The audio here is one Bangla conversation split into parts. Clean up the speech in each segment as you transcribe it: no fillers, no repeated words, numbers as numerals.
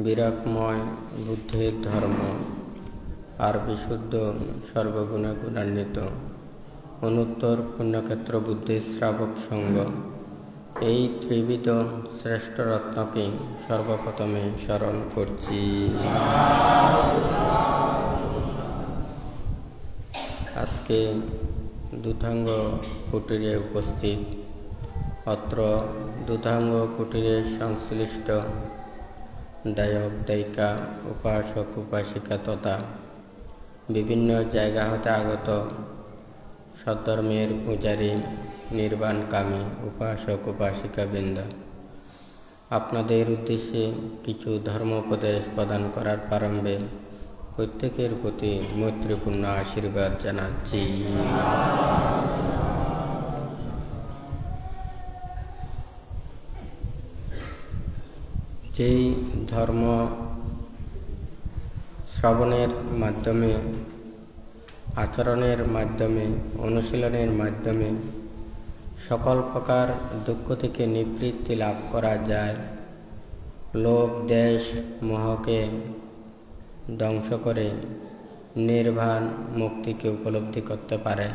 বিরাগময় বুদ্ধের ধর্ম আর বিশুদ্ধ সর্বগুণে গুণান্বিত অনুত্তর পুণ্যক্ষেত্র বুদ্ধির শ্রাবক সঙ্গ, এই ত্রিবিধ শ্রেষ্ঠ রত্নকে সর্বপ্রথমে স্মরণ করছি। আজকে দুধাঙ্গ কুটিরে উপস্থিত, অত্র দুধাঙ্গ কুটিরে সংশ্লিষ্ট দায়ক দায়িকা, উপাসক উপাসিকা তথা বিভিন্ন জায়গা হতে আগত সদ্ধর্মের পূজারী, নির্বাণকামী উপাসক উপাসিকা বৃন্দ, আপনাদের উদ্দেশ্যে কিছু ধর্মোপদেশ প্রদান করার প্রারম্ভে প্রত্যেকের প্রতি মৈত্রীপূর্ণ আশীর্বাদ জানাচ্ছি। যেই ধর্ম শ্রবণের মাধ্যমে, আচরণের মাধ্যমে, অনুশীলনের মাধ্যমে সকল প্রকার দুঃখ থেকে নিবৃত্তি লাভ করা যায়, লোভ দেশ মোহকে ধ্বংস করে নির্বাণ মুক্তিকে উপলব্ধি করতে পারে,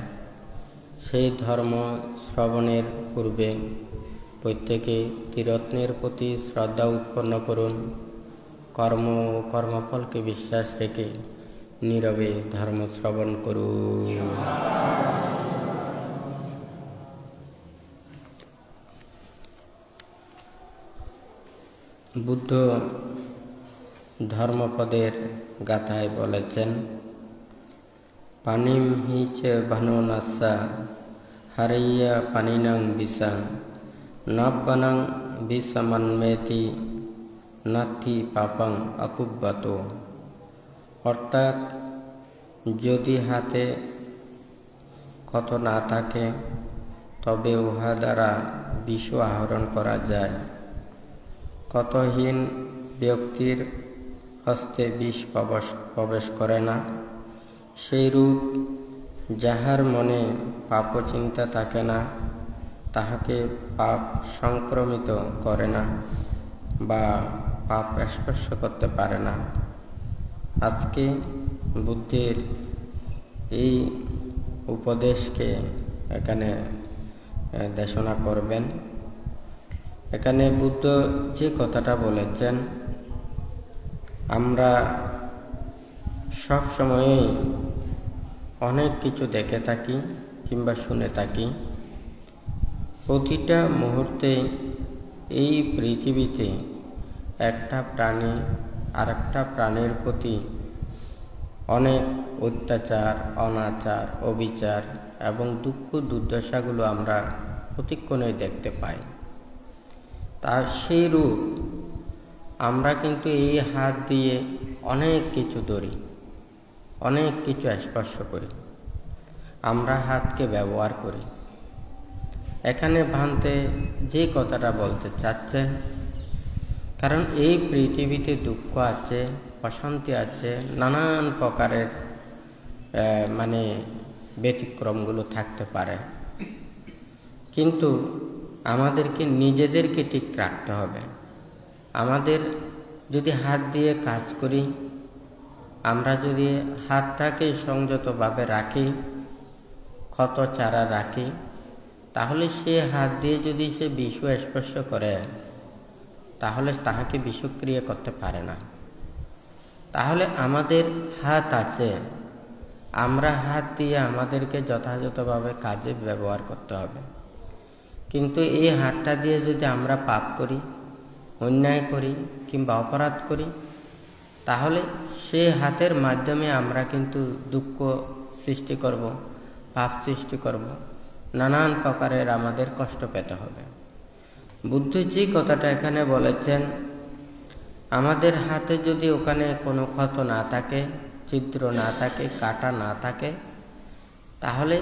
সেই ধর্ম শ্রবণের পূর্বে প্রত্যেকে ত্রিরত্নের প্রতি শ্রদ্ধা উৎপন্ন করুন। কর্ম ও কর্মফলকে বিশ্বাস রেখে নীরবে ধর্ম শ্রবণ করুন। বুদ্ধ ধর্মপদের গাথায় বলেছেন, পানিম হিচ ভানুনাসা হারাইয়া পানিনাং বিষা নব্বানাং বিষমান্মেতি নাথি পাপাং অকুব্বাত। অর্থাৎ যদি হাতে ক্ষত না থাকে তবে উহা দ্বারা বিষ আহরণ করা যায়। ক্ষতহীন ব্যক্তির হস্তে বিষ প্রবেশ করে না। সেইরূপ যাহার মনে পাপ চিন্তা থাকে না, তাহাকে পাপ সংক্রমিত করে না বা পাপ স্পর্শ করতে পারে না। আজকে বুদ্ধের এই উপদেশকে এখানে দেশনা করবেন। এখানে বুদ্ধ যে কথাটা বলেছেন, আমরা সব সময়ই অনেক কিছু দেখে থাকি কিংবা শুনে থাকি। প্রতিটা মুহূর্তে এই পৃথিবীতে একটা প্রাণী আর একটা প্রাণীর প্রতি অনেক অত্যাচার, অনাচার, অবিচার এবং দুঃখ দুর্দশাগুলো আমরা প্রতিক্ষণে দেখতে পাই। তার সেই রূপ আমরা কিন্তু এই হাত দিয়ে অনেক কিছু ধরি, অনেক কিছু স্পর্শ করি, আমরা হাতকে ব্যবহার করি। এখানে ভান্তে যে কথাটা বলতে চাচ্ছেন, কারণ এই পৃথিবীতে দুঃখ আছে, অশান্তি আছে, নানান প্রকারের ব্যতিক্রমগুলো থাকতে পারে, কিন্তু আমাদেরকে নিজেদেরকে ঠিক রাখতে হবে। আমাদের যদি হাত দিয়ে কাজ করি, আমরা যদি হাতটাকে সংযতভাবে রাখি, ক্ষত চারা রাখি, তাহলে সে হাত দিয়ে যদি সে বিষ স্পর্শ করে, তাহলে তাহাকে বিষক্রিয়া করতে পারে না। তাহলে আমাদের হাত আছে, আমরা হাত দিয়ে আমাদেরকে যথাযথভাবে কাজে ব্যবহার করতে হবে। কিন্তু এই হাতটা দিয়ে যদি আমরা পাপ করি, অন্যায় করি কিংবা অপরাধ করি, তাহলে সে হাতের মাধ্যমে আমরা কিন্তু দুঃখ সৃষ্টি করব, পাপ সৃষ্টি করব, নানান প্রকারের আমাদের কষ্ট পেতে হবে। বুদ্ধ যে কথাটা এখানে বলেছেন, আমাদের হাতে যদি ওখানে কোনো ক্ষত না থাকে, ছিদ্র না থাকে, কাটা না থাকে, তাহলে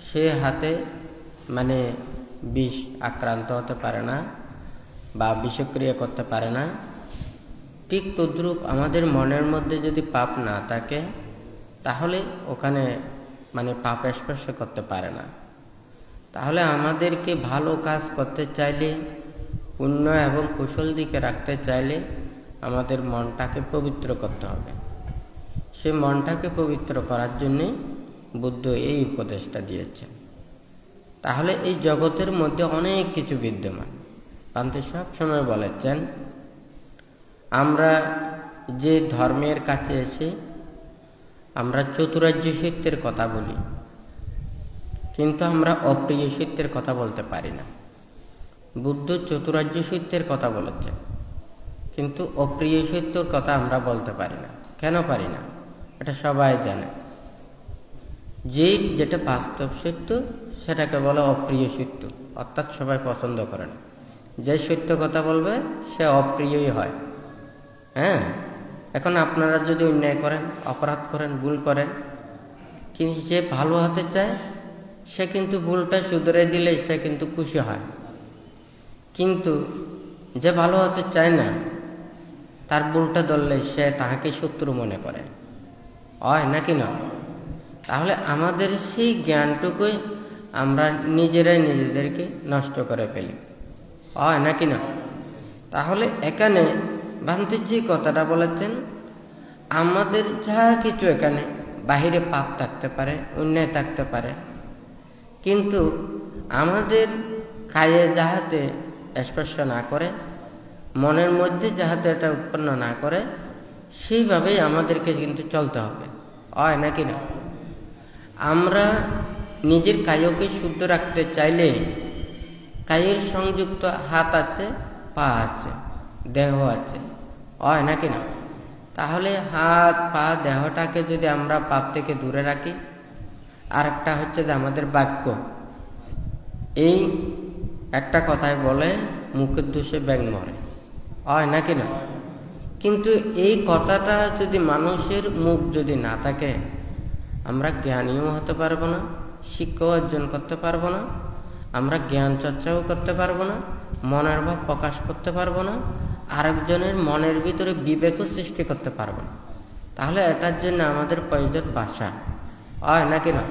সে হাতে বিষ আক্রান্ত হতে পারে না বা বিষক্রিয়া করতে পারে না। ঠিক তদ্রূপ আমাদের মনের মধ্যে যদি পাপ না থাকে, তাহলে ওখানে পাপ স্পর্শ করতে পারে না। তাহলে আমাদেরকে ভালো কাজ করতে চাইলে, পুণ্য এবং কুশল দিকে রাখতে চাইলে আমাদের মনটাকে পবিত্র করতে হবে। সেই মনটাকে পবিত্র করার জন্যে বুদ্ধ এই উপদেশটা দিয়েছেন। তাহলে এই জগতের মধ্যে অনেক কিছু বিদ্যমান। পান্তে সব সময় বলেছেন, আমরা যে ধর্মের কাছে এসে আমরা চতুরার্য সত্যের কথা বলি, কিন্তু আমরা অপ্রিয় সত্যের কথা বলতে পারি না। বুদ্ধ চতুরার্য সত্যের কথা বলেছেন, কিন্তু অপ্রিয় সত্যর কথা আমরা বলতে পারি না। কেন পারি না? এটা সবাই জানে। যেটা বাস্তব সত্য সেটাকে বলে অপ্রিয় সত্য, অর্থাৎ সবাই পছন্দ করে না। যে সত্য কথা বলবে সে অপ্রিয়ই হয়। হ্যাঁ, এখন আপনারা যদি অন্যায় করেন, অপরাধ করেন, ভুল করেন, কিন্তু যে ভালো হতে চায় সে কিন্তু ভুলটা শুধরে দিলে সে কিন্তু খুশি হয়। কিন্তু যে ভালো হতে চায় না, তার ভুলটা ধরলে সে তাহাকে শত্রু মনে করে, হয় নাকি না? তাহলে আমাদের সেই জ্ঞানটুকুই আমরা নিজেরাই নিজেদেরকে নষ্ট করে ফেলি, হয় নাকি না? তাহলে এখানে ভান্তির যে কথাটা বলেছেন, আমাদের যা কিছু এখানে বাহিরে পাপ থাকতে পারে, অন্যায় থাকতে পারে, কিন্তু আমাদের কায়ে যাহাতে স্পর্শ না করে, মনের মধ্যে যাহাতে এটা উৎপন্ন না করে, সেইভাবেই আমাদেরকে কিন্তু চলতে হবে, হয় নাকি না? আমরা নিজের কায়কে শুদ্ধ রাখতে চাইলে কায়ের সংযুক্ত হাত আছে, পা আছে, দেহ আছে, হয় নাকি না? তাহলে হাত, পা, দেহটাকে যদি আমরা পাপ থেকে দূরে রাখি, আর একটা হচ্ছে যে আমাদের বাক্য। এই একটা কথায় বলে, মুখের দোষে ব্যাঙ মরে, হয় নাকি না? কিন্তু এই কথাটা যদি মানুষের মুখ যদি না থাকে, আমরা জ্ঞানীও হতে পারবো না, শিক্ষাও অর্জন করতে পারবো না, আমরা জ্ঞান চর্চাও করতে পারবো না, মনের ভাব প্রকাশ করতে পারবো না, আরেকজনের মনের ভিতরে বিবেকও সৃষ্টি করতে পারবো না। তাহলে এটার জন্য আমাদের প্রয়োজন ভাষা, হয় নাকি না?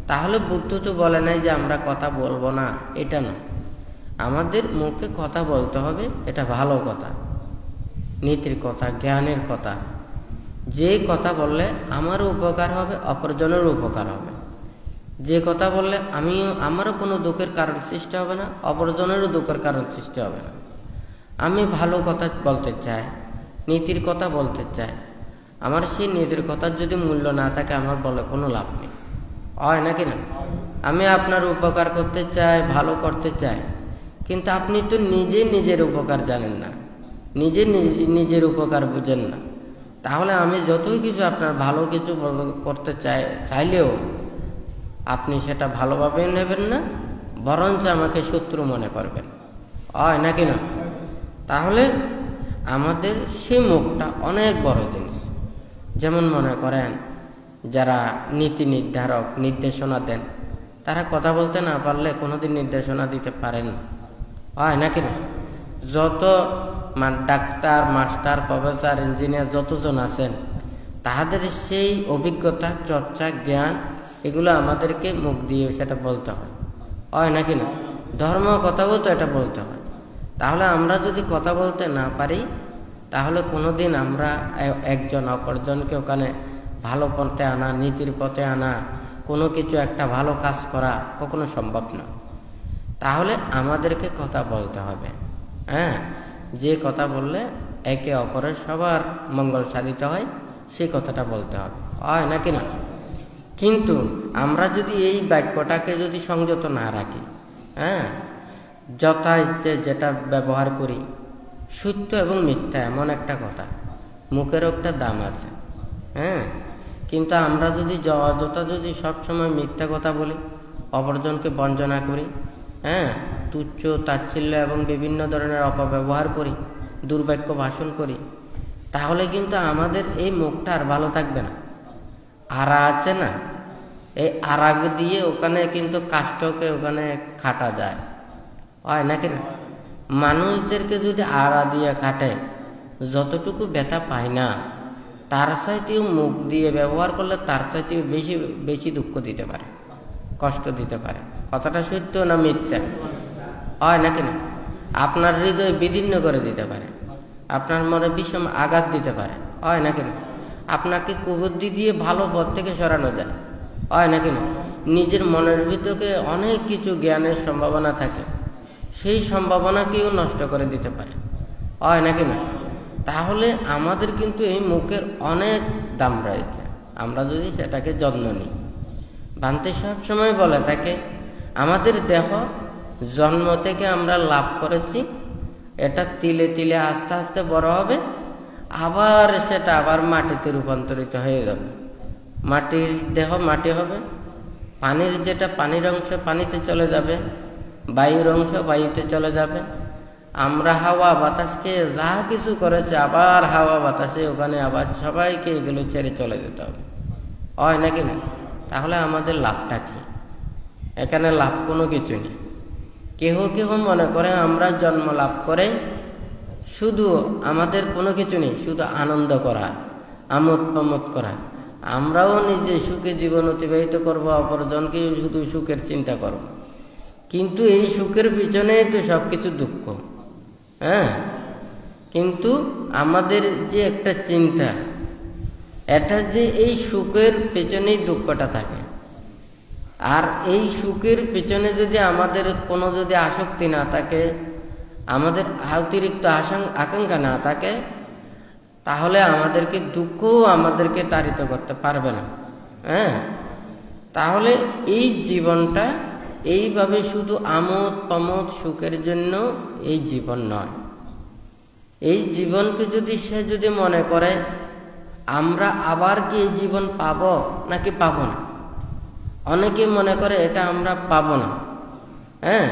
তাহলে বুদ্ধ তো বলে নাই যে আমরা কথা বলবো না, এটা না। আমাদের মুখে কথা বলতে হবে, এটা ভালো কথা, নীতির কথা, জ্ঞানের কথা। যে কথা বললে আমারও উপকার হবে, অপরজনেরও উপকার হবে। যে কথা বললে আমারও কোনো দুঃখের কারণ সৃষ্টি হবে না, অপরজনেরও দুঃখের কারণ সৃষ্টি হবে না। আমি ভালো কথা বলতে চাই, নীতির কথা বলতে চাই, আমার সেই নীতির কথার যদি মূল্য না থাকে, আমার বলে কোনো লাভ নেই, হয় নাকি না? আমি আপনার উপকার করতে চাই, ভালো করতে চাই, কিন্তু আপনি তো নিজের উপকার জানেন না, নিজের উপকার বুঝেন না। তাহলে আমি যতই কিছু আপনার ভালো কিছু করতে চাইলেও আপনি সেটা ভালোভাবে নেবেন না, বরঞ্চ আমাকে শত্রু মনে করবেন, হয় নাকি না? তাহলে আমাদের সেই মুখটা অনেক বড় জিনিস। যেমন মনে করেন যারা নীতি নির্ধারক, নির্দেশনা দেন, তারা কথা বলতে না পারলে কোনোদিন নির্দেশনা দিতে পারেন, হয় নাকি না? যত ডাক্তার, মাস্টার, প্রফেসর, ইঞ্জিনিয়ার যতজন আছেন, তাদের সেই অভিজ্ঞতা, চর্চা, জ্ঞান, এগুলো আমাদেরকে মুখ দিয়ে সেটা বলতে হয় নাকি না? ধর্ম কথাও তো এটা বলতে হয়। তাহলে আমরা যদি কথা বলতে না পারি, তাহলে কোনোদিন আমরা একজন অপরজনকে ওখানে ভালো পথে আনা, নীতির পথে আনা, কোনো কিছু একটা ভালো কাজ করা কখনো সম্ভব না। তাহলে আমাদেরকে কথা বলতে হবে, হ্যাঁ, যে কথা বললে একে অপরের সবার মঙ্গল সাধিত হয়, সেই কথাটা বলতে হবে, হয় নাকি না? কিন্তু আমরা যদি এই বাক্যটাকে যদি সংযত না রাখি, হ্যাঁ, যথা ইচ্ছে যেটা ব্যবহার করি, সত্য এবং মিথ্যা এমন একটা কথা, মুখেরও একটা দাম আছে, হ্যাঁ, কিন্তু আমরা যদি যথা যদি সবসময় মিথ্যা কথা বলি, অপরজনকে বঞ্চনা করি, হ্যাঁ, তুচ্ছ তাচ্ছিল্য এবং বিভিন্ন ধরনের অপব্যবহার করি, দুর্বাক্য ভাষণ করি, তাহলে কিন্তু আমাদের এই মুখটা আর ভালো থাকবে না। আড়া আছে না, এই আড়া দিয়ে ওখানে কিন্তু কাষ্ঠকে ওখানে কাটা যায়, হয় নাকি না? মানুষদেরকে যদি আড়া দিয়ে কাটে, যতটুকু ব্যথা পায় না, তার চাইতেও মুখ দিয়ে ব্যবহার করলে তার চাইতেও বেশি বেশি দুঃখ দিতে পারে, কষ্ট দিতে পারে। কথাটা সত্য না মিথ্যা, হয় নাকি না? আপনার হৃদয় বিদীর্ণ করে দিতে পারে। আপনার মনে বিষম আঘাত দিতে পারে, হয় না কেন? আপনাকে কুবুদ্ধি দিয়ে ভালো পথ থেকে সরানো যায়, হয় না কেন? নিজের মনের ভিতরে অনেক কিছু জ্ঞানের সম্ভাবনা থাকে, সেই সম্ভাবনাকেও নষ্ট করে দিতে পারে, হয় না কেন? তাহলে আমাদের কিন্তু এই মুখের অনেক দাম রয়েছে, আমরা যদি সেটাকে যত্ন নিই। ভান্তে সব সময় বলে থাকে, আমাদের দেহ জন্ম থেকে আমরা লাভ করেছি, এটা তিলে তিলে আস্তে আস্তে বড় হবে, আবার সেটা আবার মাটিতে রূপান্তরিত হয়ে যাবে। মাটির দেহ মাটি হবে, পানির যেটা পানির অংশ পানিতে চলে যাবে, বায়ুর অংশ বায়ুতে চলে যাবে। আমরা হাওয়া বাতাসকে যা কিছু করেছে, আবার হাওয়া বাতাসে ওখানে আবার সবাইকে এগুলো ছেড়ে চলে যেতে হবে, হয় নাকি না? তাহলে আমাদের লাভটা কি? এখানে লাভ কোনো কিছু নেই। কেহ কেহ মনে করে আমরা জন্ম লাভ করে শুধু আমাদের কোনো কিছু নেই, শুধু আনন্দ করা, আমোদ প্রমোদ করা, আমরাও নিজে সুখে জীবন অতিবাহিত করব, অপরজনকে শুধু সুখের চিন্তা করব। কিন্তু এই সুখের পিছনেই তো সব কিছু দুঃখ। হ্যাঁ, কিন্তু আমাদের যে একটা চিন্তা, এটা যে এই সুখের পেছনেই দুঃখটা থাকে। আর এই সুখের পেছনে যদি আমাদের কোনো যদি আসক্তি না থাকে, আমাদের অতিরিক্ত আকাঙ্ক্ষা না থাকে, তাহলে আমাদেরকে দুঃখও আমাদেরকে তাড়িত করতে পারবে না। হ্যাঁ, তাহলে এই জীবনটা এইভাবে শুধু আমোদ প্রমোদ সুখের জন্য এই জীবন নয়। এই জীবনকে যদি সে যদি মনে করে আমরা আবার কি এই জীবন পাবো নাকি পাবো না, অনেকে মনে করে এটা আমরা পাবো না। হ্যাঁ,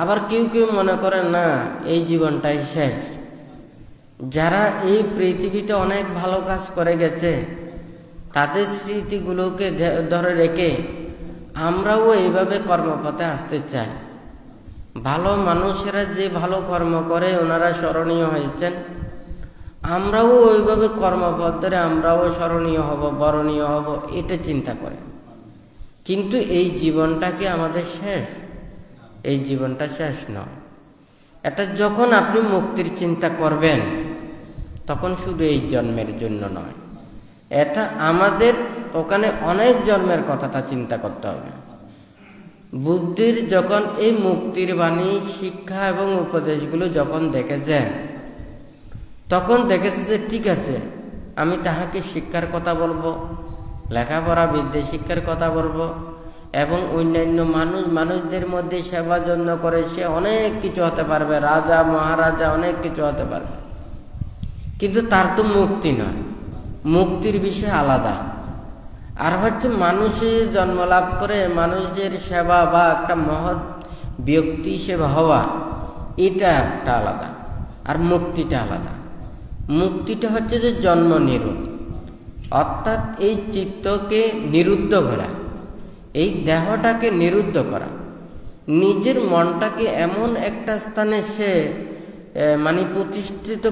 আবার কেউ কেউ মনে করে না এই জীবনটাই শেষ। যারা এই পৃথিবীতে অনেক ভালো কাজ করে গেছে, তাদের স্মৃতিগুলোকে ধরে রেখে আমরাও এইভাবে কর্মপথে আসতে চাই। ভালো মানুষেরা যে ভালো কর্ম করে ওনারা স্মরণীয় হয়েছেন, আমরাও ওইভাবে কর্মপথ ধরে আমরাও স্মরণীয় হব, বরণীয় হব, এটা চিন্তা করে। কিন্তু এই জীবনটাকে আমাদের শেষ, এই জীবনটা শেষ নয়। এটা যখন আপনি মুক্তির চিন্তা করবেন, তখন শুধু এই জন্মের জন্য নয়, এটা আমাদের ওখানে অনেক জন্মের কথাটা চিন্তা করতে হবে। বুদ্ধির যখন এই মুক্তির বাণী শিক্ষা এবং উপদেশগুলো যখন দেখেছেন, তখন দেখেছে যে ঠিক আছে, আমি তাহাকে শিক্ষার কথা বলবো, লেখাপড়া বিদ্যা শিক্ষার কথা বলবো, এবং অন্যান্য মানুষদের মধ্যে সেবা যত্ন করে সে অনেক কিছু হতে পারবে, রাজা মহারাজা অনেক কিছু হতে পারবে। কিন্তু তার তো মুক্তি নয়, মুক্তির বিষয় আলাদা। আর হচ্ছে মানুষের জন্ম লাভ করে মানুষের সেবা বা একটা মহৎ ব্যক্তি হিসেবে হওয়া, এটা একটা আলাদা, আর মুক্তিটা আলাদা। মুক্তিটা হচ্ছে যে জন্ম নিরোধ, অর্থাৎ এই চিত্তকে নিরুদ্ধ করা, এই দেহটাকে নিরুদ্ধ করা, নিজের মনটাকে এমন একটা স্থানে সে প্রতিষ্ঠিত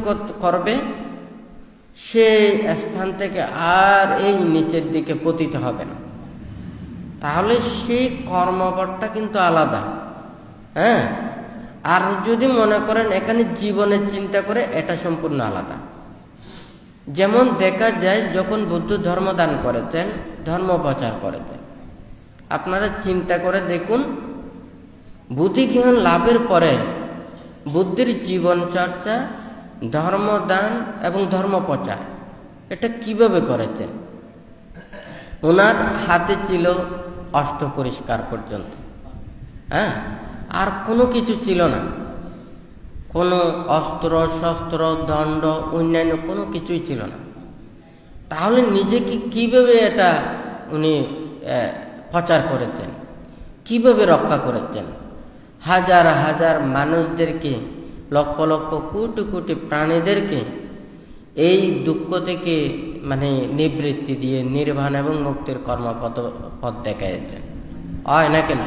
করবে, সে স্থান থেকে আর এই নিচের দিকে পতিত হবে না। তাহলে সেই কর্মপথটা কিন্তু আলাদা। হ্যাঁ, আর যদি মনে করেন এখানে জীবনের চিন্তা করে, এটা সম্পূর্ণ আলাদা। যেমন দেখা যায় যখন বুদ্ধ ধর্ম দান করেছেন, ধর্ম প্রচার করেছেন, আপনারা চিন্তা করে দেখুন, বুদ্ধিজ্ঞান লাভের পরে বুদ্ধির জীবন চর্চা, ধর্মদান এবং ধর্ম প্রচার এটা কিভাবে করেছেন? ওনার হাতে ছিল অষ্ট পরিষ্কার পর্যন্ত। হ্যাঁ, আর কোনো কিছু ছিল না, কোনো অস্ত্র শস্ত্র দণ্ড অন্যান্য কোনো কিছুই ছিল না। তাহলে নিজেকে কিভাবে এটা উনি প্রচার করেছেন, কিভাবে রক্ষা করেছেন? হাজার হাজার মানুষদেরকে, লক্ষ লক্ষ কোটি কোটি প্রাণীদেরকে এই দুঃখ থেকে নিবৃত্তি দিয়ে নির্বাণ এবং মুক্তির পথ দেখাইছেন, হয় না কেন?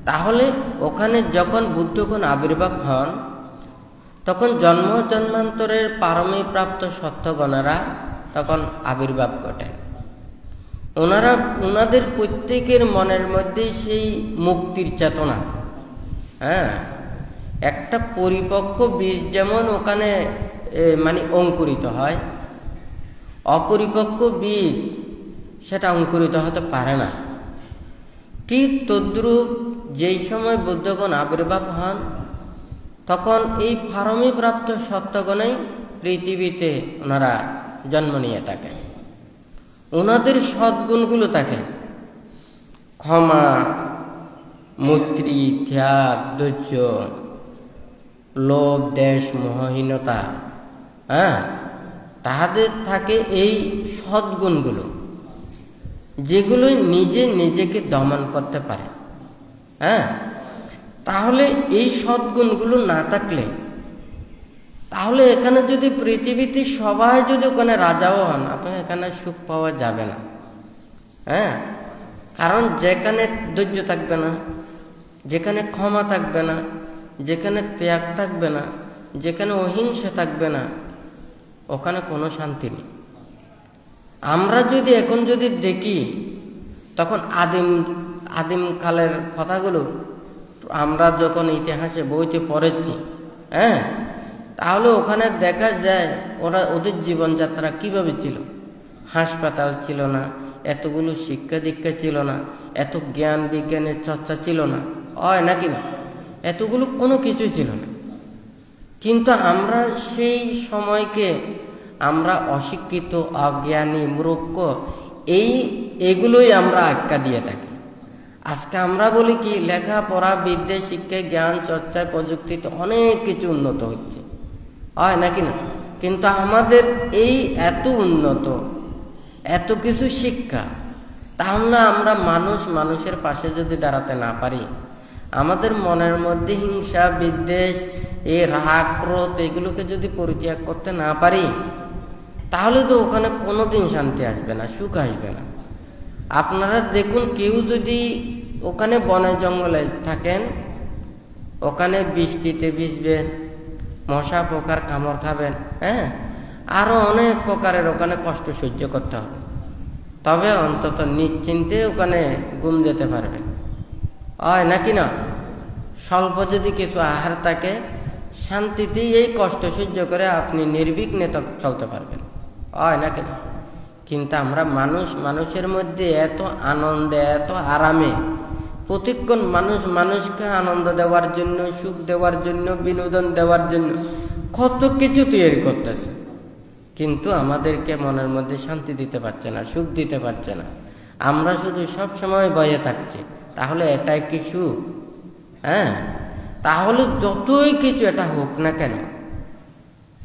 তাহলে ওখানে যখন বুদ্ধগণ আবির্ভাব হন, তখন জন্ম জন্মান্তরের পারমী প্রাপ্ত সত্যগণেরা তখন আবির্ভাব ঘটেন। ওনাদের প্রত্যেকের মনের মধ্যে সেই মুক্তির চেতনা। হ্যাঁ, একটা পরিপক্ক বীজ যেমন ওখানে মানে অঙ্কুরিত হয়। অপরিপক্ক বীজ সেটা অঙ্কুরিত হতে পারে না। ঠিক তদ্রূপ যেই সময় বুদ্ধগণ আবির্ভাব হন, তখন এই ফারমি প্রাপ্ত সত্যগণেই পৃথিবীতে ওনারা জন্ম নিয়ে থাকেন। ওনাদের সদ্গুণগুলো থাকে ক্ষমা, মৈত্রী, ত্যাগ, ধৈর্য, লোভ, দেশ, মোহহীনতা। তাহাদের থাকে এই সদ্গুণগুলো, যেগুলো নিজে নিজেকে দমন করতে পারে। তাহলে এই সদ্গুণগুলো না থাকলে, তাহলে এখানে যদি পৃথিবীতে সবাই যদি ওখানে রাজাও হন, আপনার এখানে সুখ পাওয়া যাবে না। কারণ যেখানে ধৈর্য থাকবে না, যেখানে ক্ষমা থাকবে না, যেখানে ত্যাগ থাকবে না, যেখানে অহিংসা থাকবে না, ওখানে কোনো শান্তি নেই। আমরা যদি এখন যদি দেখি, তখন আদিম কালের কথাগুলো আমরা যখন ইতিহাসে বইতে পড়েছি, তাহলে ওখানে দেখা যায় ওদের জীবনযাত্রা কিভাবে ছিল। হাসপাতাল ছিল না, এতগুলো শিক্ষা দীক্ষা ছিল না, এত জ্ঞান বিজ্ঞানের চর্চা ছিল না, হয় নাকি না, এতগুলো কোনো কিছু ছিল না। কিন্তু আমরা সেই সময়কে আমরা অশিক্ষিত, অজ্ঞানী, মূর্খ এগুলোই আমরা আখ্যা দিয়ে থাকি। আজকে আমরা বলি কি, লেখাপড়া, বিদ্যা, শিক্ষা, জ্ঞান চর্চায়, প্রযুক্তিতে অনেক কিছু উন্নত হচ্ছে, হয় নাকি না। কিন্তু আমাদের এই এত উন্নত, এত কিছু শিক্ষা, তাহলে আমরা মানুষের পাশে যদি দাঁড়াতে না পারি, আমাদের মনের মধ্যে হিংসা, বিদ্বেষ, এই রাগ, ক্রোধ এগুলোকে যদি পরিত্যাগ করতে না পারি, তাহলে তো ওখানে কোনোদিন শান্তি আসবে না, সুখ আসবে না। আপনারা দেখুন, কেউ যদি ওখানে বনে জঙ্গলে থাকেন, ওখানে বৃষ্টিতে ভিজবেন, মশা পোকার কামড় খাবেন, আরো অনেক প্রকারের ওখানে কষ্ট সহ্য করতে হবে, তবে অন্তত নিশ্চিন্তে ওখানে ঘুম যেতে পারবেন, হয় নাকি না। স্বল্প যদি কিছু আহার থাকে, শান্তিতে এই কষ্ট সহ্য করে আপনি নির্বিঘ্নে চলতে পারবেন, হয় নাকি না। কিন্তু আমরা মানুষের মধ্যে এত আনন্দে, এত আরামে, প্রতিক্ষণ মানুষকে আনন্দ দেওয়ার জন্য, সুখ দেওয়ার জন্য, বিনোদন দেওয়ার জন্য কত কিছু তৈরি করতেছে, কিন্তু আমাদেরকে মনের মধ্যে শান্তি দিতে পারছে না, সুখ দিতে পারছে না। আমরা শুধু সব সময় ভয়ে থাকছি, তাহলে এটাই কি সুখ? তাহলে যতই কিছু এটা হোক না কেন,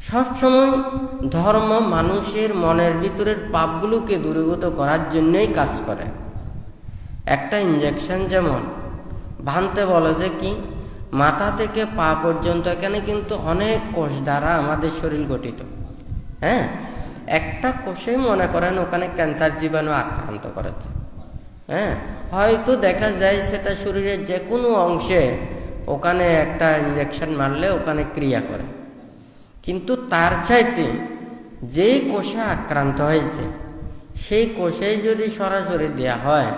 সবসময় ধর্ম মানুষের মনের ভিতরের পাপগুলোকে দূরীভূত করার জন্যই কাজ করে। একটা ইঞ্জেকশন যেমন ভাঙতে বলে যে কি, মাথা থেকে পা পর্যন্ত এখানে কিন্তু অনেক কোষ দ্বারা আমাদের শরীর গঠিত। একটা কোষে মনে করেন ওখানে ক্যান্সার জীবাণু আক্রান্ত করেছে, হয়তো দেখা যায় সেটা শরীরের যে কোনো অংশে ওখানে একটা ইঞ্জেকশন মারলে ওখানে ক্রিয়া করে। কিন্তু তার চাইতে যেই কোষে আক্রান্ত হয়েছে সেই কোষেই যদি সরাসরি দেয়া হয়,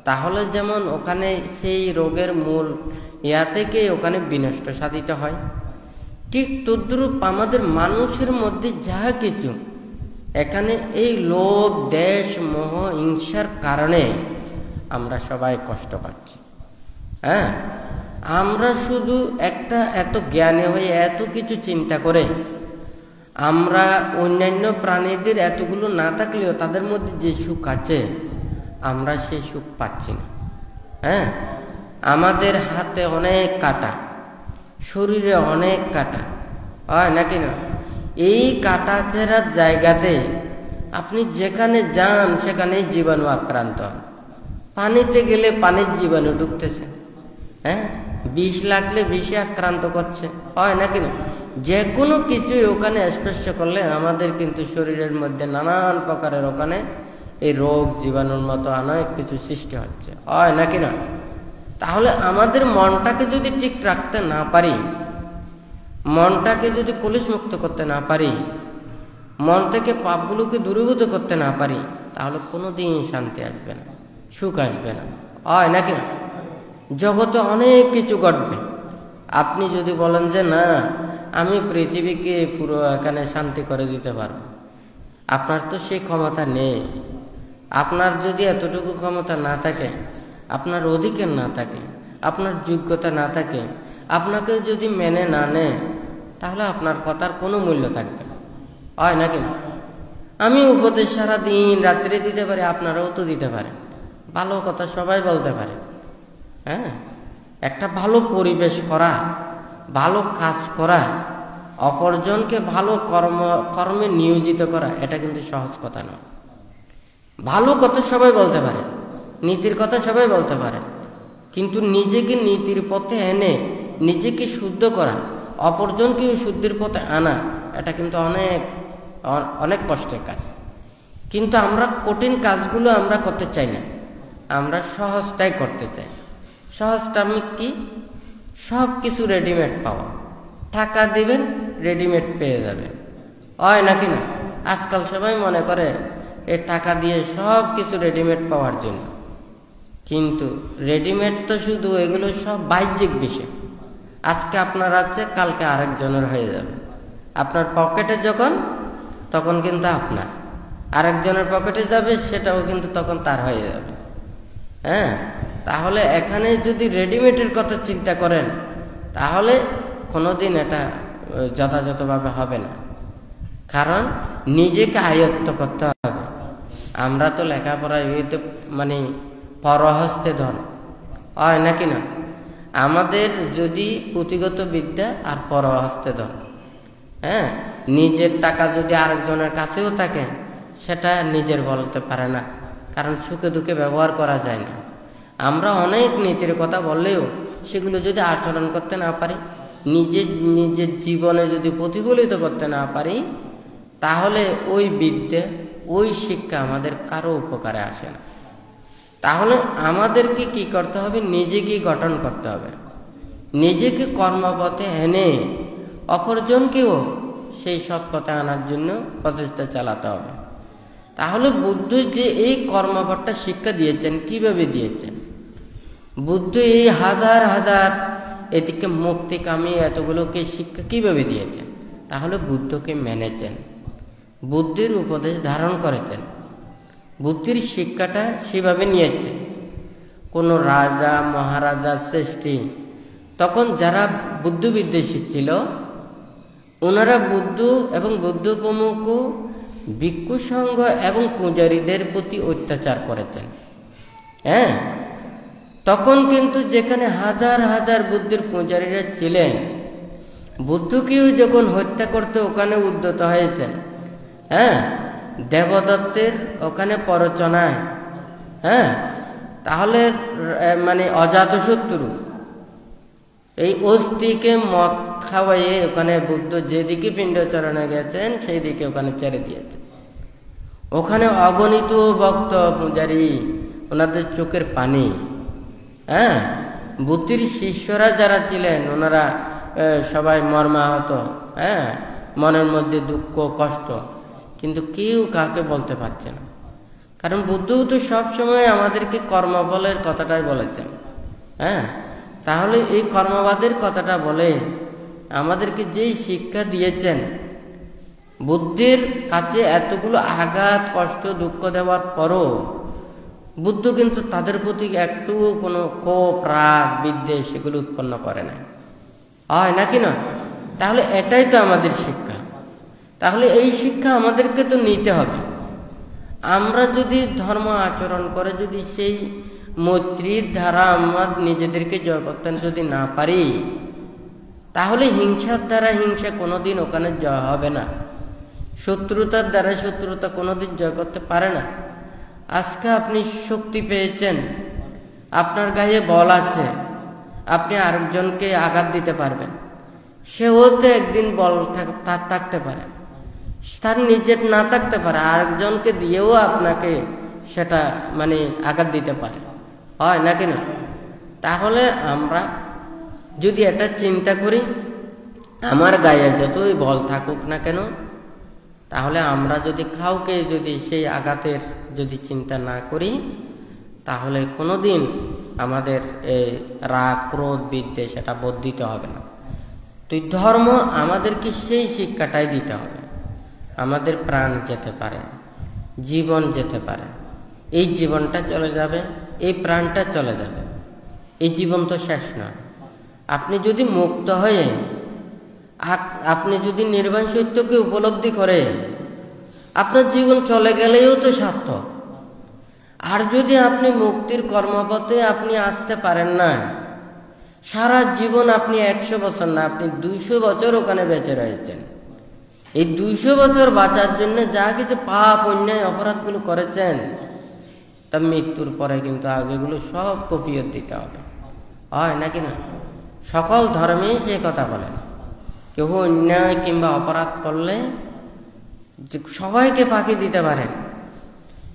তাহলে যেমন ওখানে সেই রোগের মূল থেকে ওখানে বিনষ্ট সাধিত হয়, ঠিক তদ্রূপ আমাদের মানুষের মধ্যে যা কিছু এখানে এই লোভ, দেশ, মোহ, হিংসার কারণে আমরা সবাই কষ্ট পাচ্ছি। আমরা শুধু এত জ্ঞানী হয়ে এত কিছু চিন্তা করে আমরা অন্যান্য প্রাণীদের এতগুলো না থাকলেও তাদের মধ্যে যে সুখ আছে, আমরা সেই সুখ পাচ্ছি না। আমাদের হাতে অনেক কাটা, শরীরে অনেক কাটা, হয় নাকি না। এই কাটা ছেঁড়ার জায়গাতে আপনি যেখানে যান সেখানেই জীবাণু আক্রান্ত হন। পানিতে গেলে পানির জীবাণু ঢুকতেছে, বিষ লাগলে বিষে আক্রান্ত করছে, হয় নাকি না। যে কোনো কিছু ওখানে স্পর্শ করলে আমাদের কিন্তু শরীরের মধ্যে নানান প্রকারের ওখানে এই রোগ জীবাণুর মতো অনেক কিছু সৃষ্টি হচ্ছে, হয় নাকি না। তাহলে আমাদের মনটাকে যদি ঠিক রাখতে না পারি, মনটাকে যদি কলুষ মুক্ত করতে না পারি, মন থেকে পাপগুলোকে দূরীভূত করতে না পারি, তাহলে কোনোদিন শান্তি আসবে না, সুখ আসবে না, হয় নাকি না। জগতে অনেক কিছু ঘটবে। আপনি যদি বলেন যে না আমি পৃথিবীকে পুরো এখানে শান্তি করে দিতে পারবো। আপনার তো সেই ক্ষমতা নেই। আপনার যদি এতটুকু ক্ষমতা না থাকে, আপনার অধিকার না থাকে, আপনার যোগ্যতা না থাকে, আপনাকে যদি মেনে না নেয়, তাহলে আপনার কথার কোনো মূল্য থাকবে না, হয় নাকি না? আমি উপদেশ সারা দিন রাত্রে দিতে পারি, আপনারাও তো দিতে পারেন, ভালো কথা সবাই বলতে পারে। হ্যাঁ, একটা ভালো পরিবেশ করা, ভালো কাজ করা, অপরজনকে ভালো কর্মে নিয়োজিত করা, এটা কিন্তু সহজ কথা নয়। ভালো কথা সবাই বলতে পারে, নীতির কথা সবাই বলতে পারে, কিন্তু নিজেকে নীতির পথে এনে নিজেকে শুদ্ধ করা, অপরজনকে শুদ্ধির পথে আনা, এটা কিন্তু অনেক অনেক কষ্টের কাজ। কিন্তু আমরা কঠিন কাজগুলো আমরা করতে চাই না, আমরা সহজটাই করতে চাই। সহজটা আমি কি? সব কিছু রেডিমেড পাওয়া, টাকা দিবেন রেডিমেড পেয়ে যাবেন, হয় নাকি না? আজকাল সবাই মনে করে এই টাকা দিয়ে সব কিছু রেডিমেড পাওয়ার জন্য, কিন্তু রেডিমেড তো শুধু এগুলো সব বাহ্যিক বিষয়। আজকে আপনার আছে, কালকে আরেকজনের হয়ে যাবে। আপনার পকেটে যখন, তখন কিন্তু আপনার, আরেকজনের পকেটে যাবে, সেটাও কিন্তু তখন তার হয়ে যাবে। হ্যাঁ, তাহলে এখানে যদি রেডিমেডের কথা চিন্তা করেন, তাহলে কোনোদিন এটা যথাযথভাবে হবে না। কারণ নিজেকে আয়ত্ত করতে হবে। আমরা তো লেখাপড়ায় মানে পরহস্তে ধন, হয় নাকি না? আমাদের যদি পুঁথিগত বিদ্যা আর পরহস্তে ধন। হ্যাঁ, নিজের টাকা যদি আরেকজনের কাছেও থাকে, সেটা নিজের বলতে পারে না, কারণ সুখে দুঃখে ব্যবহার করা যায় না। আমরা অনেক নীতির কথা বললেও সেগুলো যদি আচরণ করতে না পারি, নিজের জীবনে যদি প্রতিফলিত করতে না পারি, তাহলে ওই বিদ্যা, ওই শিক্ষা আমাদের কারো উপকারে আসে না। তাহলে আমাদেরকে কি করতে হবে? নিজেকে গঠন করতে হবে, নিজেকে কর্মপথে এনে অপরজনকেও সেই সৎ পথে আনার জন্য প্রচেষ্টা চালাতে হবে। তাহলে বুদ্ধ যে এই কর্মপথটা শিক্ষা দিয়েছেন, কিভাবে দিয়েছেন? বুদ্ধ এই হাজার হাজার এদিকে মুক্তিকামী এতগুলোকে শিক্ষা কিভাবে দিয়েছেন? তাহলে বুদ্ধকে মেনেছেন, বুদ্ধির উপদেশ ধারণ করেছেন, বুদ্ধির শিক্ষাটা সেভাবে নিয়েছেন। কোনো রাজা মহারাজা শ্রেষ্ঠী, তখন যারা বুদ্ধ বিদ্বেষী ছিল, ওনারা বুদ্ধ এবং বুদ্ধ প্রমুখ ভিক্ষু সংঘ এবং পূজারীদের প্রতি অত্যাচার করেছেন। হ্যাঁ, তখন কিন্তু যেখানে হাজার হাজার বুদ্ধের পূজারীরা ছিলেন, বুদ্ধকেও যখন হত্যা করতে ওখানে উদ্যত হয়েছেন। হ্যাঁ, দেবদত্তের ওখানে প্ররোচনায়, হ্যাঁ, তাহলে মানে অজাতশত্রু এই অস্থিকে মদ খাওয়াইয়ে ওখানে বুদ্ধ যেদিকে পিণ্ডচরণে গেছেন সেই দিকে ওখানে ছেড়ে দিয়েছেন। ওখানে অগণিত ভক্ত পূজারী, ওনাদের চোখের পানি। হ্যাঁ, বুদ্ধির শিষ্যরা যারা ছিলেন, ওনারা সবাই মর্মাহত। হ্যাঁ, মনের মধ্যে দুঃখ কষ্ট, কিন্তু কেউ কাউকে বলতে পারছে না। কারণ বুদ্ধও তো সবসময় আমাদেরকে কর্মফলের কথাটাই বলেছেন। হ্যাঁ, তাহলে এই কর্মবাদের কথাটা বলে আমাদেরকে যেই শিক্ষা দিয়েছেন, বুদ্ধির কাছে এতগুলো আঘাত কষ্ট দুঃখ দেওয়ার পরও বুদ্ধ কিন্তু তাদের প্রতি একটু কোনো কোপ রাগ বিদ্বেষ সেগুলো উৎপন্ন করে না, হয় নাকি না? তাহলে এটাই তো আমাদের শিক্ষা। তাহলে এই শিক্ষা আমাদেরকে তো নিতে হবে। আমরা যদি ধর্ম আচরণ করে যদি সেই মৈত্রীর ধারা আমরা নিজেদেরকে জয় করতে যদি না পারি, তাহলে হিংসার দ্বারা হিংসা কোনোদিন ওখানে জয় হবে না, শত্রুতার দ্বারা শত্রুতা কোনোদিন জয় করতে পারে না। আজকে আপনি শক্তি পেয়েছেন, আপনার গায়ে বল আছে, আপনি আরেকজনকে আঘাত দিতে পারবেন, সেও তো একদিন বল তার থাকতে পারে, তার নিজের না থাকতে পারে, আরেকজনকে দিয়েও আপনাকে সেটা মানে আঘাত দিতে পারে, হয় নাকি না? তাহলে আমরা যদি এটা চিন্তা করি, আমার গায়ে যতই বল থাকুক না কেন, তাহলে আমরা যদি কাউকে যদি সেই আঘাতের যদি চিন্তা না করি, তাহলে কোনোদিন আমাদের এই রাগ ক্রোধ বিদ্বেষ সেটা বর্ধিত হবে না। তো ধর্ম আমাদেরকে সেই শিক্ষাটাই দিতে হবে। আমাদের প্রাণ যেতে পারে, জীবন যেতে পারে, এই জীবনটা চলে যাবে, এই প্রাণটা চলে যাবে, এই জীবন তো শেষ নয়। আপনি যদি মুক্ত হয়ে আপনি যদি নির্বাণ সত্যকে উপলব্ধি করে আপনার জীবন চলে গেলেও তো সার্থক। আর যদি আপনি মুক্তির কর্মপথে আপনি আসতে পারেন না, সারা জীবন আপনি 100 বছর না, আপনি 200 বছর ওখানে বেঁচে রয়েছেন। এই 200 বছর বাঁচার জন্য যা কিছু পাপ অন্যায় অপরাধগুলো করেছেন, তা মৃত্যুর পরে কিন্তু আগেগুলো সব কফিয়ত দিতে হবে, হয় নাকি না? সকল ধর্মেই সে কথা বলে, কেউ অন্যায় কিংবা অপরাধ করলে সবাইকে ফাঁকি দিতে পারেন,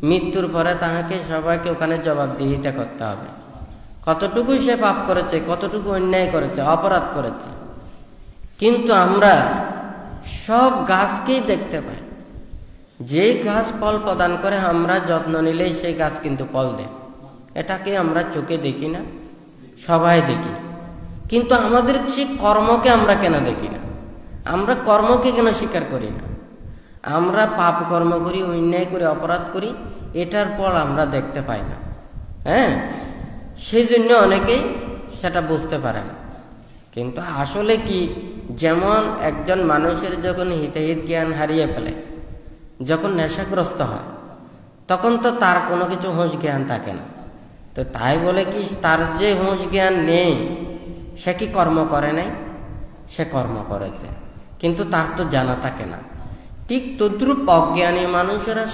মৃত্যুর পরে তাহাকে সবাইকে ওখানে জবাবদিহিতা করতে হবে, কতটুকু সে পাপ করেছে, কতটুকু অন্যায় করেছে, অপরাধ করেছে। কিন্তু আমরা সব গাছকেই দেখতে পাই, যে গাছ ফল প্রদান করে আমরা যত্ন নিলেই সেই গাছ কিন্তু ফল দেয়। এটাকে আমরা চোখে দেখি না, সবাই দেখি, কিন্তু আমাদের সেই কর্মকে আমরা কেন দেখি না? আমরা কর্মকে কেন স্বীকার করি না? আমরা পাপ কর্ম করি, অন্যায় করি, অপরাধ করি, এটার ফল আমরা দেখতে পাই না। হ্যাঁ, সেই জন্য অনেকেই সেটা বুঝতে পারে না। কিন্তু আসলে কি, যেমন একজন মানুষের যখন হিতাহিত জ্ঞান হারিয়ে ফেলে, যখন নেশাগ্রস্ত হয়, তখন তো তার কোনো কিছু হুঁশ জ্ঞান থাকে না। তো তাই বলে কি তার যে হুঁশ জ্ঞান নেই সে কি কর্ম করে নাই? সে কর্ম করেছে, কিন্তু তার তো জানা থাকে না। ঠিক তদ্রূপ অজ্ঞানী মানুষেরা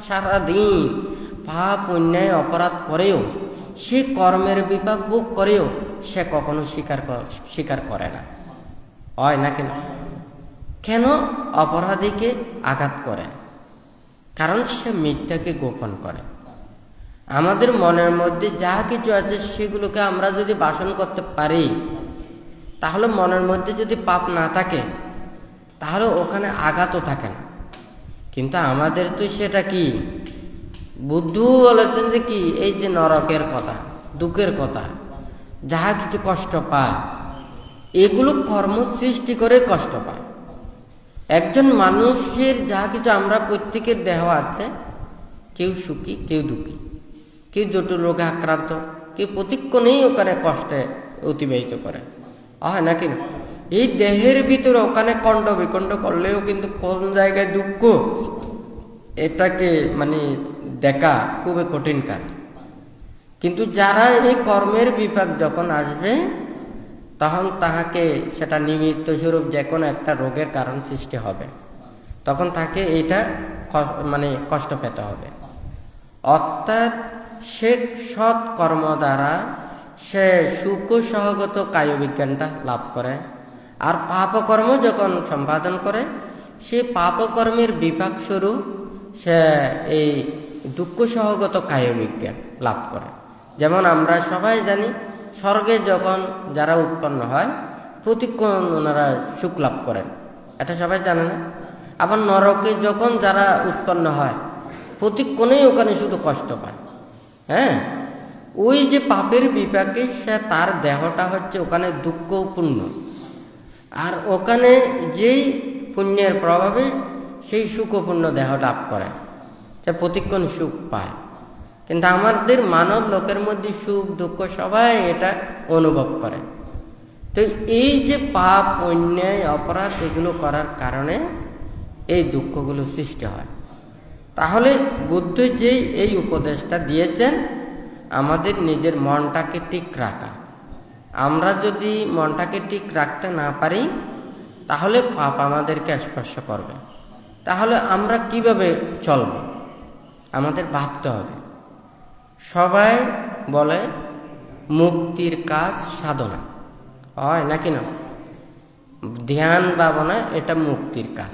সারাদিন পাপ অন্যায় অপরাধ করেও, সে কর্মের বিপাক ভোগ করেও সে কখনো স্বীকার করে না, হয় না কেন? কেন অপরাধীকে আঘাত করে? কারণ সে মিথ্যাকে গোপন করে। আমাদের মনের মধ্যে যা কিছু আছে সেগুলোকে আমরা যদি বাসন করতে পারি, তাহলে মনের মধ্যে যদি পাপ না থাকে তাহলে ওখানে আঘাতও থাকে না। কিন্তু আমাদের তো সেটা কি, বুদ্ধ বলেছেন যে কি, এই যে নরকের কথা, দুঃখের কথা, যাহা কিছু কষ্ট পায়, এগুলো কর্ম সৃষ্টি করে কষ্ট পায়। একজন মানুষের যা কিছু, আমরা প্রত্যেকের দেহ আছে, কেউ সুখী, কেউ দুঃখী, কেউ জটিল রোগে আক্রান্ত, কেউ প্রতিক্ষণেই ওখানে কষ্টে অতিবাহিত করে, হয় নাকি না? এই দেহের ভিতরে ওখানে খণ্ড বিখণ্ড করলেও কিন্তু কোন জায়গায় দুঃখ, এটাকে মানে দেখা খুবই কঠিন কাজ। কিন্তু যারা এই কর্মের বিপাক যখন আসবে, তখন তাহাকে সেটা নিমিত্ত স্বরূপ যে কোনো একটা রোগের কারণ সৃষ্টি হবে, তখন তাকে এটা মানে কষ্ট পেতে হবে। অর্থাৎ সে সৎ কর্ম দ্বারা সে সুখ সহগত কায়বিজ্ঞানটা লাভ করে, আর পাপকর্ম যখন সম্পাদন করে, সে পাপকর্মের বিপাক স্বরূপ সে এই দুঃখ সহগত কায়বিজ্ঞান লাভ করে। যেমন আমরা সবাই জানি, স্বর্গে যখন যারা উৎপন্ন হয় প্রতিক্ষণ ওনারা সুখ লাভ করেন, এটা সবাই জানে না? আবার নরকে যখন যারা উৎপন্ন হয় প্রতিক্ষণেই ওখানে শুধু কষ্ট পায়। হ্যাঁ, ওই যে পাপের বিপাকে সে তার দেহটা হচ্ছে ওখানে দুঃখপূর্ণ, আর ওখানে যেই পুণ্যের প্রভাবে সেই সুখপূর্ণ দেহ লাভ করে, সে প্রতিক্ষণ সুখ পায়। কিন্তু আমাদের মানব লোকের মধ্যে সুখ দুঃখ সবাই এটা অনুভব করে। তো এই যে পাপ অন্যায় অপরাধ এগুলো করার কারণে এই দুঃখগুলো সৃষ্টি হয়। তাহলে বুদ্ধ যেই এই উপদেশটা দিয়েছেন, আমাদের নিজের মনটাকে ঠিক রাখা। আমরা যদি মনটাকে ঠিক রাখতে না পারি, তাহলে পাপ আমাদেরকে স্পর্শ করবে। তাহলে আমরা কিভাবে চলব? আমাদের ভাবতে হবে। সবাই বলে মুক্তির কাজ সাধনা, হয় নাকি না? ধ্যান ভাবনা এটা মুক্তির কাজ,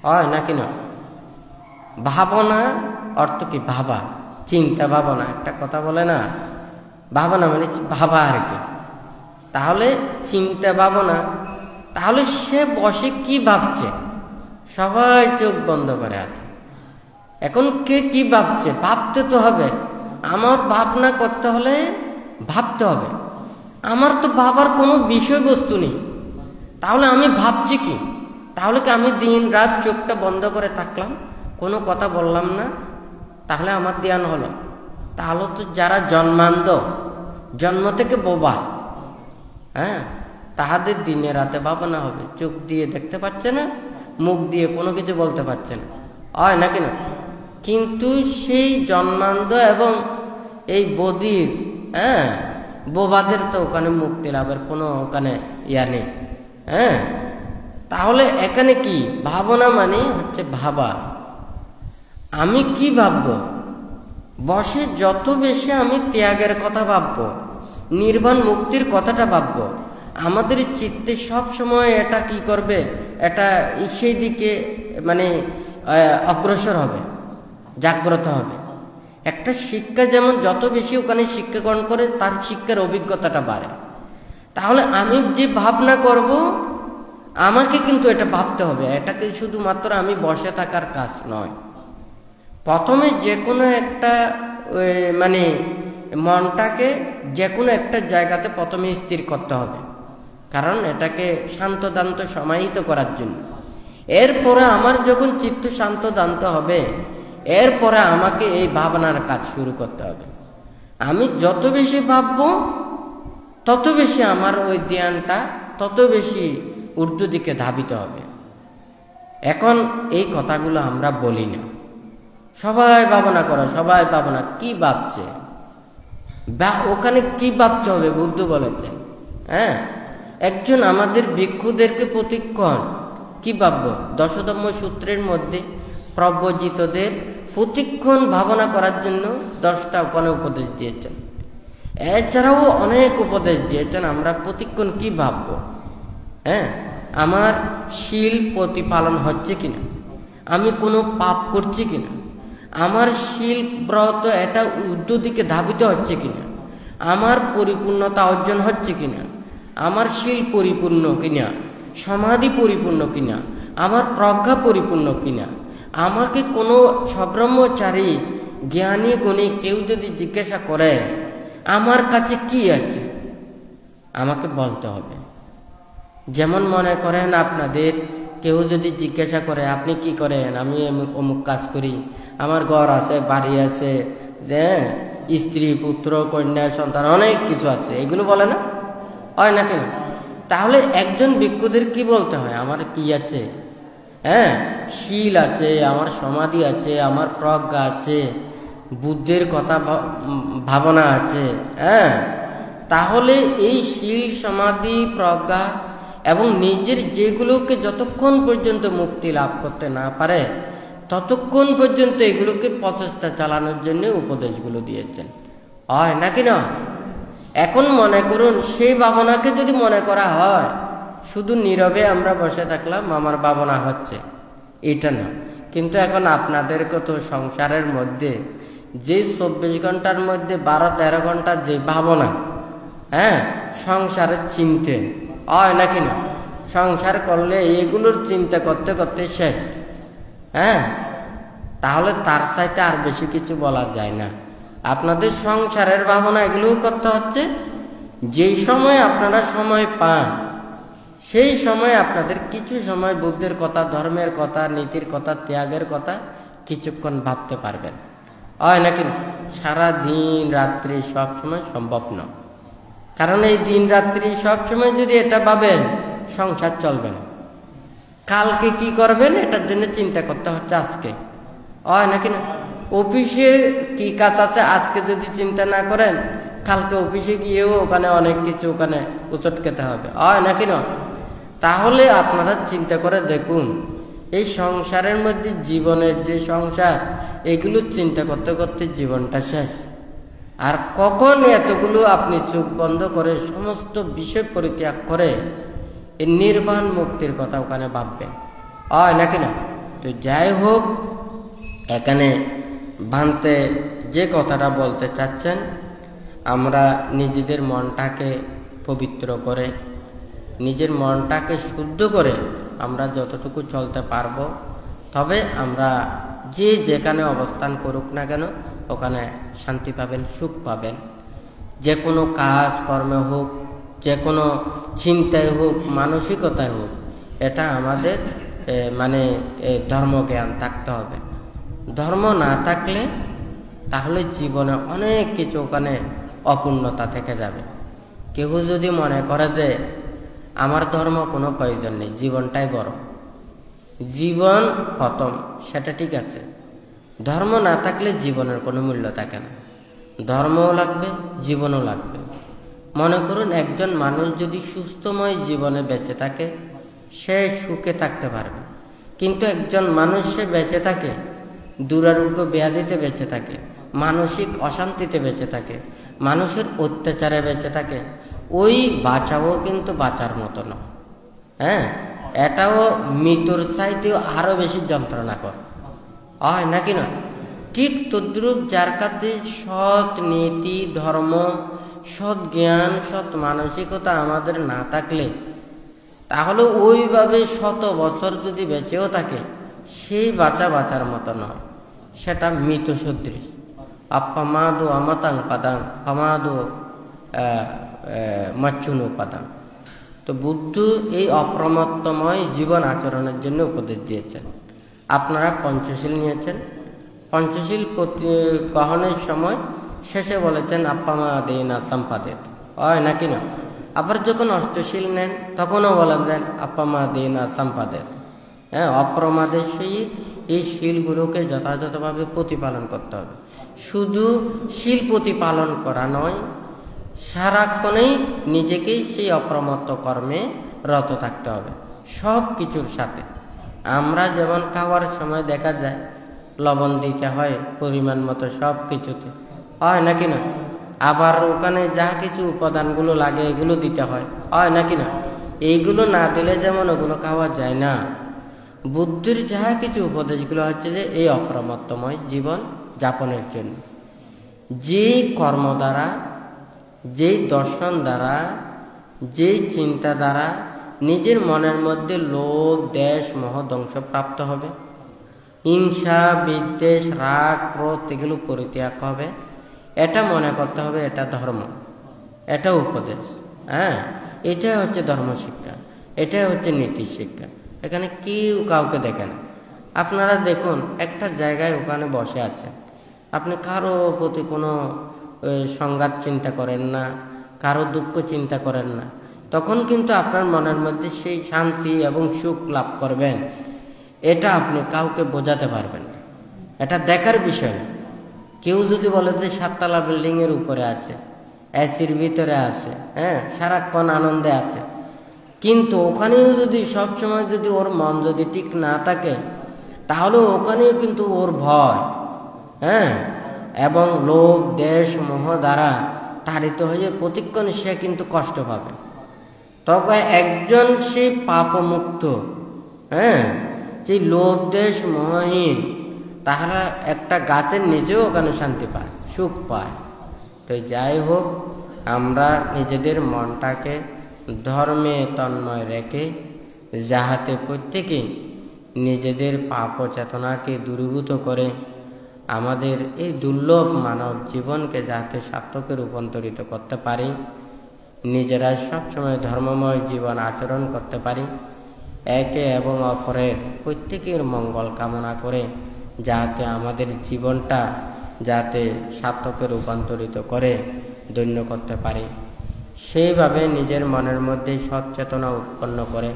হয় নাকি না? ভাবনা অর্থ কি? ভাবা, চিন্তা ভাবনা, একটা কথা বলে না, ভাবনা মানে ভাবা আর কি। তাহলে চিন্তা ভাবনা, তাহলে সে বসে কি ভাবছে? সবাই চোখ বন্ধ করে আছে। এখন কে কি ভাবছে? ভাবতে তো হবে। আমার ভাবনা করতে হলে ভাবতে হবে। আমার তো ভাবার কোনো বিষয়বস্তু নেই, তাহলে আমি ভাবছি কি? তাহলে কি আমি দিন রাত চোখটা বন্ধ করে থাকলাম, কোনো কথা বললাম না, তাহলে আমার ধ্যান হলো? তাহলে তো যারা জন্মান্ধ, জন্ম থেকে বোবা, হ্যাঁ, তাহাদের দিনে রাতে ভাবনা হবে। চোখ দিয়ে দেখতে পাচ্ছে না, মুখ দিয়ে কোনো কিছু বলতে পারছে না, হয় নাকি না? কিন্তু সেই জন্মান্ধ এবং এই বধির, হ্যাঁ, বোবাদের তো ওখানে মুক্তি লাভের কোনো ওখানে ইয়া নেই। হ্যাঁ, তাহলে এখানে কি ভাবনা মানে হচ্ছে ভাবা। আমি কি ভাববো? বসে যত বেশি আমি ত্যাগের কথা ভাববো, নির্বাণ মুক্তির কথাটা ভাববো, আমাদের চিত্তে সব সময় এটা কি করবে, এটা সেই দিকে মানে অগ্রসর হবে, জাগ্রত হবে। একটা শিক্ষা যেমন যত বেশি ওখানে শিক্ষা গ্রহণ করে তার শিক্ষার অভিজ্ঞতাটা বাড়ে। তাহলে আমি যে ভাবনা করব, আমাকে কিন্তু এটা ভাবতে হবে, এটাকে শুধুমাত্র আমি বসে থাকার কাজ নয়। প্রথমে যে কোনো একটা মানে মনটাকে যে কোনো একটা জায়গাতে প্রথমে স্থির করতে হবে, কারণ এটাকে শান্ত দান্ত সমাহিত করার জন্য। এরপরে আমার যখন চিত্ত শান্ত দান্ত হবে, এরপরে আমাকে এই ভাবনার কাজ শুরু করতে হবে। আমি যত বেশি ভাববো তত বেশি আমার ওই ধ্যানটা তত বেশি ঊর্ধ্ব দিকে ধাবিত হবে। এখন এই কথাগুলো আমরা বলি না, সবাই ভাবনা করো, সবাই ভাবনা, কি ভাবছে বা ওখানে কি ভাবতে হবে বুদ্ধ বলেছেন। হ্যাঁ, একজন আমাদের ভিক্ষুদেরকে প্রতিক্ষণ কি ভাববো, দশধম্ম সূত্রের মধ্যে প্রব্রজিতদের প্রতিক্ষণ ভাবনা করার জন্য 10টা ওখানে উপদেশ দিয়েছেন। এছাড়াও অনেক উপদেশ দিয়েছেন আমরা প্রতিক্ষণ কি ভাববো। হ্যাঁ, আমার শীল প্রতিপালন হচ্ছে কিনা, আমি কোনো পাপ করছি কিনা, আমার শীল ব্রত এটা ঊর্ধ্ব দিকে ধাবিত হচ্ছে কিনা, আমার পরিপূর্ণতা অর্জন হচ্ছে কিনা, আমার শীল পরিপূর্ণ কিনা, সমাধি পরিপূর্ণ কিনা, আমার প্রজ্ঞা পরিপূর্ণ কিনা। আমাকে কোনো সব্রহ্মচারী জ্ঞানী গুণী কেউ যদি জিজ্ঞাসা করে আমার কাছে কি আছে, আমাকে বলতে হবে। যেমন মনে করেন আপনাদের কেউ যদি জিজ্ঞাসা করে আপনি কি করেন, আমি অমুক কাজ করি, আমার ঘর আছে, বাড়ি আছে, যে স্ত্রী পুত্র কন্যা সন্তান অনেক কিছু আছে, এগুলো বলে না, হয় না কেন? তাহলে একজন ভিক্ষুদের কি বলতে হয়, আমার কি আছে? হ্যাঁ, শীল আছে, আমার সমাধি আছে, আমার প্রজ্ঞা আছে, বুদ্ধের কথা ভাবনা আছে। হ্যাঁ, তাহলে এই শীল সমাধি প্রজ্ঞা এবং নিজের যেগুলোকে যতক্ষণ পর্যন্ত মুক্তি লাভ করতে না পারে ততক্ষণ পর্যন্ত এগুলোকে প্রচেষ্টা চালানোর জন্য উপদেশগুলো দিয়েছেন, হয় নাকি না? এখন মনে করুন সেই ভাবনাকে যদি মনে করা হয় শুধু নীরবে আমরা বসে থাকলাম আমার ভাবনা হচ্ছে, এটা না। কিন্তু এখন আপনাদেরকে তো সংসারের মধ্যে যে 24 ঘন্টার মধ্যে 12-13 ঘন্টা যে ভাবনা, হ্যাঁ, সংসারের চিনতে হয় নাকি না? সংসার করলে এগুলোর চিন্তা করতে করতে শেষ। হ্যাঁ, তাহলে তার চাইতে আর বেশি কিছু বলা যায় না। আপনাদের সংসারের ভাবনা এগুলোও করতে হচ্ছে। যেই সময় আপনারা সময় পান সেই সময় আপনাদের কিছু সময় বুদ্ধের কথা, ধর্মের কথা, নীতির কথা, ত্যাগের কথা কিছুক্ষণ ভাবতে পারবেন, হয় নাকি? সারা দিন রাত্রি সব সময় সম্ভব নয়, কারণ এই দিন রাত্রি সব সময় যদি এটা ভাবেন সংসার চলবে না। কালকে কি করবেন এটার জন্য চিন্তা করতে হচ্ছে আজকে, হয় নাকি না? অফিসে কি কাজ আছে আজকে যদি চিন্তা না করেন কালকে অফিসে গিয়েও ওখানে অনেক কিছু ওখানে উচট খেতে হবে, হয় নাকি না? তাহলে আপনারা চিন্তা করে দেখুন এই সংসারের মধ্যে জীবনের যে সংসার এগুলো চিন্তা করতে করতে জীবনটা শেষ। আর কখন এতগুলো আপনি চোখ বন্ধ করে সমস্ত বিষয় পরিত্যাগ করে এই নির্বাণ মুক্তির কথা ওখানে ভাববেন, হয় নাকি না? তো যাই হোক, এখানে ভান্তে যে কথাটা বলতে চাচ্ছেন, আমরা নিজেদের মনটাকে পবিত্র করে, নিজের মনটাকে শুদ্ধ করে আমরা যতটুকু চলতে পারবো, তবে আমরা যে যেখানে অবস্থান করুক না কেন ওখানে শান্তি পাবেন, সুখ পাবেন। যে কোনো কাজ কর্মে হোক, যে কোনো চিন্তায় হোক, মানসিকতায় হোক, এটা আমাদের ধর্মজ্ঞান থাকতে হবে। ধর্ম না থাকলে তাহলে জীবনে অনেক কিছু ওখানে অপূর্ণতা থেকে যাবে। কেউ যদি মনে করে যে আমার ধর্ম কোনো প্রয়োজন নেই, জীবনটাই বড়, জীবন প্রথম, সেটা ঠিক আছে। ধর্ম না থাকলে জীবনের কোনো মূল্য থাকে না। ধর্মও লাগবে, জীবনও লাগবে। মনে করুন একজন মানুষ যদি সুস্থময় জীবনে বেঁচে থাকে, সে সুখে থাকতে পারবে। কিন্তু একজন মানুষ সে বেঁচে থাকে দুরারোগ্য ব্যাধিতে বেঁচে থাকে, মানসিক অশান্তিতে বেঁচে থাকে, মানুষের অত্যাচারে বেঁচে থাকে, ওই বাঁচাও কিন্তু বাঁচার মতো নয়। এটাও মৃত্যুর চাইতেও আরো বেশি যন্ত্রণা কর হয় নাকি না? ঠিক তদ্রূপ যার কাছে সৎ নীতি, ধর্ম, সৎ জ্ঞান, সৎ মানসিকতা আমাদের না থাকলে, তাহলে ওইভাবে শত বছর যদি বেঁচেও থাকে, সেই বাঁচার মতো নয়, সেটা মৃত সদৃশ। আপ্পামাদু আমাতাং পাদাং আমাদু মাচ্ছুনু পাদাং। তো বুদ্ধ এই অপ্রমত্তময় জীবন আচরণের জন্য উপদেশ দিয়েছেন। আপনারা পঞ্চশীল নিয়েছেন, পঞ্চশীল গ্রহণের সময় শেষে বলেছেন আপ্পামা দেনা সম্পাদেত, হয় নাকি না? আবার যখন অষ্টশীল নেন তখনও বলেন দেন আপ্পামা দেনা সম্পাদেত। অপ্রমাদের সহিত এই শীলগুলোকে যথাযথভাবে প্রতিপালন করতে হবে। শুধু শীল প্রতিপালন করা নয়, সারাক্ষণেই নিজেকেই সেই অপ্রমত্ত কর্মে রত থাকতে হবে সব কিছুর সাথে। আমরা যেমন খাওয়ার সময় দেখা যায় লবণ দিতে হয় পরিমাণ মতো সব কিছুতে, হয় নাকি না? আবার ওখানে যা কিছু উপাদানগুলো লাগে এগুলো দিতে হয় নাকি না? এইগুলো না দিলে যেমন ওগুলো খাওয়া যায় না। বুদ্ধির যা কিছু উপদেশগুলো হচ্ছে যে এই অপ্রমত্তময় জীবন যাপনের জন্য। যেই কর্ম দ্বারা, যেই দর্শন দ্বারা, যেই চিন্তা দ্বারা নিজের মনের মধ্যে লোভ, দেশ, মোহ ধ্বংস প্রাপ্ত হবে, হিংসা, বিদ্বেষ, রাগ, ক্রোধ এগুলো পরিত্যাগ হবে, এটা মনে করতে হবে এটা ধর্ম, এটা উপদেশ। এটাই হচ্ছে ধর্ম শিক্ষা, এটাই হচ্ছে নীতি শিক্ষা। এখানে কেউ কাউকে দেখে না। আপনারা দেখুন একটা জায়গায় ওখানে বসে আছেন, আপনি কারো প্রতি কোনো সংঘাত চিন্তা করেন না, কারো দুঃখ চিন্তা করেন না, তখন কিন্তু আপনার মনের মধ্যে সেই শান্তি এবং সুখ লাভ করবেন। এটা আপনি কাউকে বোঝাতে পারবেন না, এটা দেখার বিষয় না। কেউ যদি বলে যে 7 তলা বিল্ডিং এর উপরে আছে, এসির ভিতরে আছে, সারাক্ষণ আনন্দে আছে, কিন্তু ওখানেও যদি সবসময় যদি ওর মন যদি ঠিক না থাকে, তাহলে ওখানেও কিন্তু ওর ভয় এবং লোভ, দেশ, মোহ দ্বারা তাড়িত হয়ে প্রতিক্ষণ সে কিন্তু কষ্ট পাবে। তবে একজন সে পাপমুক্ত, যে লোভ, দেশ, মোহহীন, তাহারা একটা গাছের নিচেও ওখানে শান্তি পায়, সুখ পায়। তো যাই হোক, আমরা নিজেদের মনটাকে ধর্মে তন্ময় রেখে যাহাতে প্রত্যেকে নিজেদের পাপ চেতনাকে দূরীভূত করে আমাদের এই দুর্লভ মানব জীবনকে যাতে সার্থকে রূপান্তরিত করতে পারি, নিজেরা সবসময় ধর্মময় জীবন আচরণ করতে পারি, একে এবং অপরের প্রত্যেকের মঙ্গল কামনা করে যাতে আমাদের জীবনটা যাতে সার্থকে রূপান্তরিত করে ধন্য করতে পারি, সেইভাবে নিজের মনের মধ্যে সচেতনা উৎপন্ন করে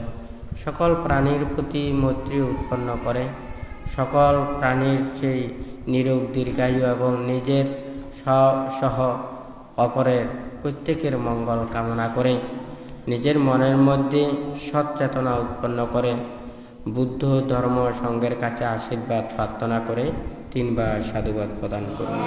সকল প্রাণীর প্রতি মৈত্রী উৎপন্ন করে সকল প্রাণীর সেই নিরোগ, দীর্ঘায়ু এবং নিজের সহ অপরের প্রত্যেকের মঙ্গল কামনা করে নিজের মনের মধ্যে সচেতনা উৎপন্ন করে বুদ্ধ ধর্ম সংঘের কাছে আশীর্বাদ প্রার্থনা করে 3 বার সাধুবাদ প্রদান করুন।